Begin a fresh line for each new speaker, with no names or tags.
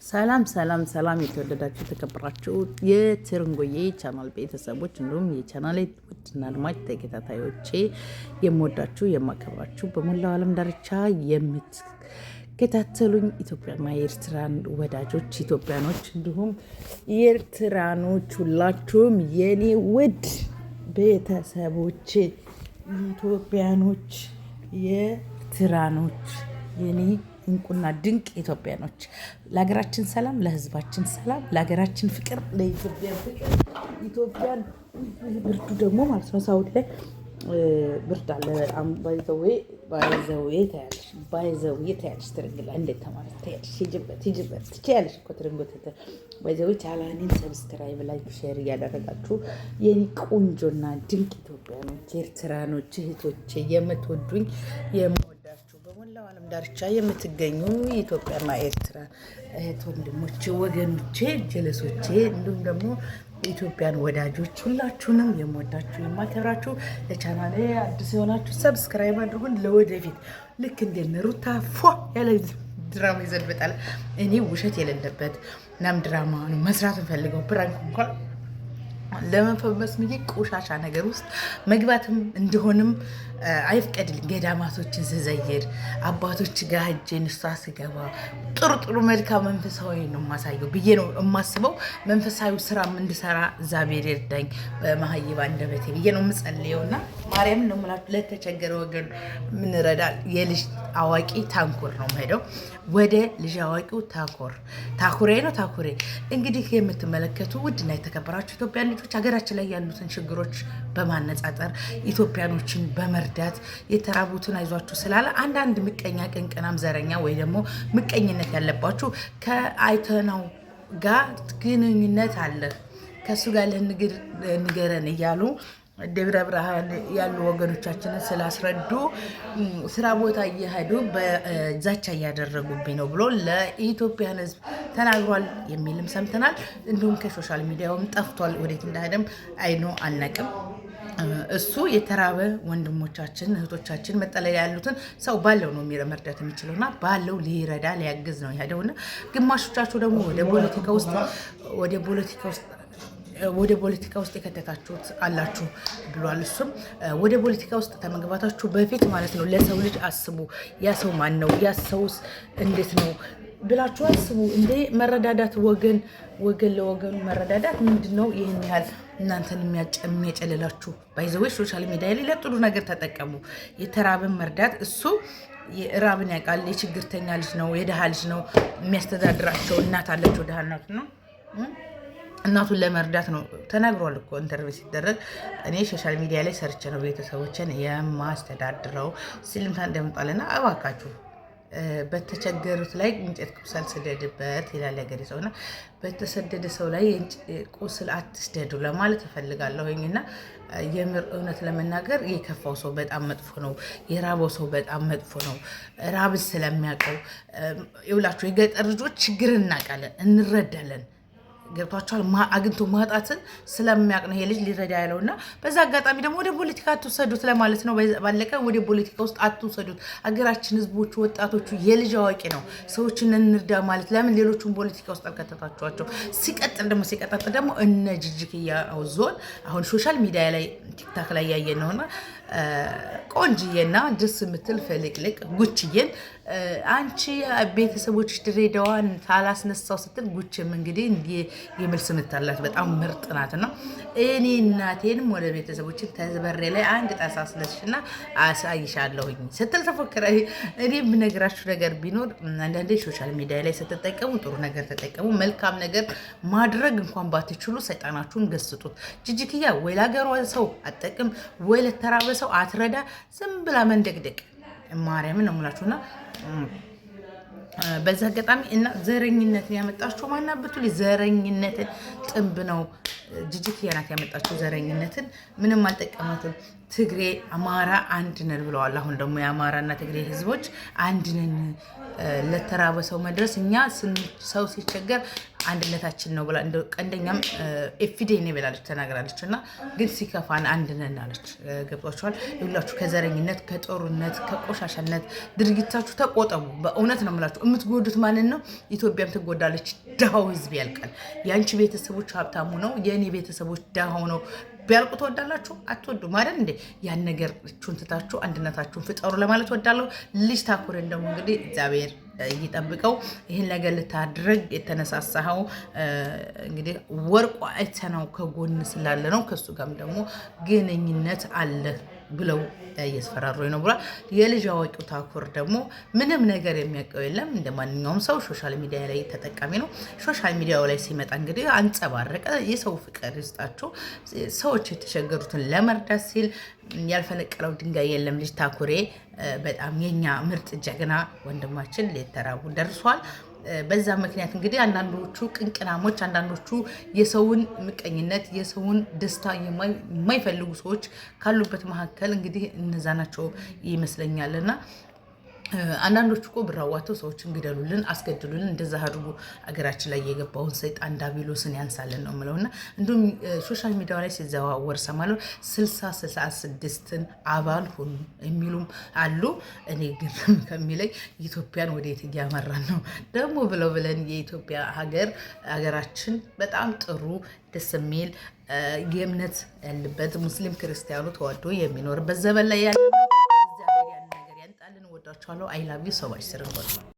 ሰላም ሰላም ሰላም የተወደዳችሁ የተከበራችሁ የትርንጎዬ ቻናል ቤተሰቦች እንዲሁም የቻናሌ ውድና አድማጭ ተከታታዮቼ የምወዳችሁ የማከብራችሁ በሞላው ዓለም ዳርቻ የምትከታተሉኝ ኢትዮጵያና የኤርትራን ወዳጆች ኢትዮጵያኖች እንዲሁም የኤርትራኖች ሁላችሁም የኔ ውድ ቤተሰቦች ኢትዮጵያኖች የኤርትራኖች የኔ እንቁና ድንቅ ኢትዮጵያኖች ለሀገራችን ሰላም፣ ለሕዝባችን ሰላም፣ ለሀገራችን ፍቅር፣ ለኢትዮጵያ ፍቅር ኢትዮጵያን ብርዱ ደግሞ ማለት ነው። ሳውዲ ላይ ብርድ አለ በጣም ባይዘዌ ታያለሽ ትርንግላ እንዴት ተማረት ታያለሽ። ሂጅበት ትችያለሽ እኮ ትርንጎት ባይዘዌ ቻናሌን ሰብስክራይብ፣ ላይክ፣ ሼር እያደረጋችሁ የኔ ቆንጆና ድንቅ ኢትዮጵያኖች ኤርትራኖች እህቶቼ የምትወዱኝ በሞላው ዓለም ዳርቻ የምትገኙ የኢትዮጵያና ኤርትራ እህት ወንድሞቼ፣ ወገኖቼ፣ ጀለሶቼ እንዲሁም ደግሞ የኢትዮጵያን ወዳጆች ሁላችሁንም የምወዳችሁ የማከብራችሁ፣ ለቻናሌ አዲስ የሆናችሁ ሰብስክራይብ አድርጉን። ለወደፊት ልክ እንደነ ሩታ ፏ ያለ ድራማ ይዘንበጣል። እኔ ውሸት የሌለበት ናም ድራማ ነው መስራት እንፈልገው ፕራንክ እንኳን ለመፈመስ ምዬ ቆሻሻ ነገር ውስጥ መግባትም እንደሆንም አይፍቀድልኝ። ገዳማቶችን ስዘይር አባቶች ጋር ሄጄ ንስሐ ስገባ ጥሩ መልካም መንፈሳዊ ነው የማሳየው ብዬ ነው የማስበው። መንፈሳዊ ስራም እንድሰራ እግዚአብሔር ይርዳኝ በመሀይብ አንደበቴ ብዬ ነው የምጸልየው። እና ማርያም ነው የምላችሁ ለተቸገረ ወገን ምንረዳል። የልጅ አዋቂ ታንኩር ነው የምሄደው ወደ ልጅ አዋቂው ታኩሬ ነው። እንግዲህ የምትመለከቱ ውድና የተከበራችሁ ኢትዮጵያ ልጆች ሀገራችን ላይ ያሉትን ችግሮች በማነጻጸር ኢትዮጵያኖችን በመርዳት የተራቡትን አይዟችሁ ስላለ አንዳንድ ምቀኛ ቅንቅናም ዘረኛ ወይ ደግሞ ምቀኝነት ያለባችሁ ከአይተነው ጋር ግንኙነት አለ ከእሱ ጋር ንገረን እያሉ ደብረ ብርሃን ያሉ ወገኖቻችንን ስላስረዱ ስራ ቦታ እየሄዱ በዛቻ እያደረጉብኝ ነው ብሎ ለኢትዮጵያን ሕዝብ ተናግሯል የሚልም ሰምተናል። እንዲሁም ከሶሻል ሚዲያውም ጠፍቷል። ወዴት እንዳሄደም አይኖ አናቅም። እሱ የተራበ ወንድሞቻችን እህቶቻችን መጠለያ ያሉትን ሰው ባለው ነው መርዳት የሚችለውና ባለው ሊረዳ ሊያግዝ ነው ያደውና ግማሾቻችሁ ደግሞ ወደ ፖለቲካ ውስጥ የከተታችሁት አላችሁ ብሏል። እሱም ወደ ፖለቲካ ውስጥ ከመግባታችሁ በፊት ማለት ነው ለሰው ልጅ አስቡ። ያ ሰው ማን ነው? ያ ሰውስ እንዴት ነው ብላችሁ አስቡ። እንደ መረዳዳት ወገን ለወገኑ መረዳዳት ምንድን ነው? ይህን ያህል እናንተን የሚያጨልላችሁ ባይዘዎች ሶሻል ሚዲያ ላይ ለጥሩ ነገር ተጠቀሙ። የተራብን መርዳት እሱ የራብን ያውቃል። የችግርተኛ ልጅ ነው፣ የድሃ ልጅ ነው የሚያስተዳድራቸው። እናት አለችው፣ ድሃ እናቱ ነው። እናቱን ለመርዳት ነው ተናግሯል እኮ ኢንተርቪው ሲደረግ። እኔ ሶሻል ሚዲያ ላይ ሰርቼ ነው ቤተሰቦችን የማስተዳድረው ሲልምታ እንደምጣልና እባካችሁ በተቸገሩት ላይ እንጨት ቁስል ስደድበት ይላል ያገሬ ሰውና በተሰደደ ሰው ላይ ቁስል አትስደዱ ለማለት እፈልጋለሁኝ። እና የምር እውነት ለመናገር የከፋው ሰው በጣም መጥፎ ነው። የራበው ሰው በጣም መጥፎ ነው። ራብን ስለሚያውቀው ይውላችሁ የገጠር ልጆች ችግር እናውቃለን፣ እንረዳለን። ገብቷቸዋል። አግኝቶ ማጣትን ስለሚያውቅ ነው ይሄ ልጅ ሊረዳ ያለውና በዛ አጋጣሚ ደግሞ ወደ ፖለቲካ አትውሰዱት ለማለት ነው። ባለቀ ወደ ፖለቲካ ውስጥ አትውሰዱት። አገራችን ህዝቦቹ፣ ወጣቶቹ የልጅ አዋቂ ነው። ሰዎችን እንርዳ ማለት ለምን ሌሎቹን ፖለቲካ ውስጥ አልከተታችኋቸው? ሲቀጥል ደግሞ እነ ጅጅክያ ዞን አሁን ሶሻል ሚዲያ ላይ ቲክታክ ላይ ያየን ነውና ቆንጅዬና ደስ የምትል ፍልቅልቅ ጉችዬን አንቺ ቤተሰቦች ድሬዳዋን ታላስነሳው ስትል ጉችም እንግዲህ የምልስ ምታላት በጣም ምርጥ ናትና እኔ እናቴንም ወደ ቤተሰቦችን ተዝበሬ ላይ አንድ ጣሳ አስነስሽና አሳይሻለሁኝ ስትል ተፎክራ። እኔ የምነግራችሁ ነገር ቢኖር አንዳንዴ ሶሻል ሚዲያ ላይ ስትጠቀሙ ጥሩ ነገር ተጠቀሙ። መልካም ነገር ማድረግ እንኳን ባትችሉ ሰይጣናችሁን ገስጡት። ጅጅክያ ወይ ለሀገሯ ሰው አትጠቅም ወይ ለተራበ ሰው አትረዳ። ዝም ብላ መንደቅደቅ ማርያምን ነው የምላችሁና በዛ አጋጣሚ እና ዘረኝነትን ያመጣችሁ ማናበቱ ዘረኝነትን ጥንብ ነው። ጅጅክያ ናት ያመጣችሁ ዘረኝነትን። ምንም አልጠቀማትም። ትግሬ አማራ አንድ ነን ብለዋል። አሁን ደግሞ የአማራና ትግሬ ህዝቦች አንድ ነን ለተራበ ሰው መድረስ። እኛ ሰው ሲቸገር አንድነታችን ነው ብላ እንደ ቀንደኛም ኤፊዴን ብላለች ተናግራለች። እና ግን ሲከፋን አንድ ነን አለች። ገብቷችኋል? ይኸውላችሁ ከዘረኝነት፣ ከጦርነት፣ ከቆሻሻነት ድርጊታችሁ ተቆጠቡ። በእውነት ነው የምላችሁ። የምትጎዱት ማንን ነው? ኢትዮጵያም ትጎዳለች። ድሃው ህዝብ ያልቃል። የአንቺ ቤተሰቦች ሀብታሙ ነው፣ የእኔ ቤተሰቦች ድሃው ነው ቢያልቁ ትወዳላችሁ? አትወዱም አይደል እንዴ? ያን ነገር ትታችሁ አንድነታችሁን ፍጠሩ ለማለት ወዳለሁ። ልጅ ታኩርን ደግሞ እንግዲህ እግዚአብሔር ይጠብቀው። ይህን ነገር ልታድርግ የተነሳሳኸው እንግዲህ ወርቁ አይተነው ከጎን ስላለ ነው። ከሱ ጋርም ደግሞ ግንኙነት አለ ብለው እያስፈራሩኝ ነው ብሏል። የልጅ አዋቂው ታኩር ደግሞ ምንም ነገር የሚያውቀው የለም። እንደ ማንኛውም ሰው ሶሻል ሚዲያ ላይ ተጠቃሚ ነው። ሶሻል ሚዲያው ላይ ሲመጣ እንግዲህ አንጸባረቀ። የሰው ፍቅር ይስጣቸው። ሰዎች የተቸገሩትን ለመርዳት ሲል ያልፈነቀለው ድንጋይ የለም። ልጅ ታኩሬ በጣም የኛ ምርጥ ጀግና ወንድማችን ሊተራቡ ደርሷል። በዛ ምክንያት እንግዲህ አንዳንዶቹ ቅንቅናሞች፣ አንዳንዶቹ የሰውን ምቀኝነት፣ የሰውን ደስታ የማይፈልጉ ሰዎች ካሉበት መካከል እንግዲህ እነዛ ናቸው ይመስለኛልና አንዳንዶቹ እኮ ብር አዋተው ሰዎችን ግደሉልን፣ አስገድሉልን፣ እንደዛ አድርጉ አገራችን ላይ የገባውን ሰይጣን ዳቢሎስን ያንሳልን ነው የምለውና እንዲሁም ሶሻል ሚዲያ ላይ ሲዘዋወር ሰማለሁ 66ን አባል ሁኑ የሚሉም አሉ። እኔ ግን ከሚለኝ ኢትዮጵያን ወዴት እያመራን ነው ደግሞ ብለን የኢትዮጵያ ሀገራችን በጣም ጥሩ ደስ የሚል የእምነት ያለበት ሙስሊም ክርስቲያኑ ተዋዶ የሚኖርበት ዘመን ላይ ያለ ወዳችኋለሁ። አይ ላቭ ዩ ሶ ማች።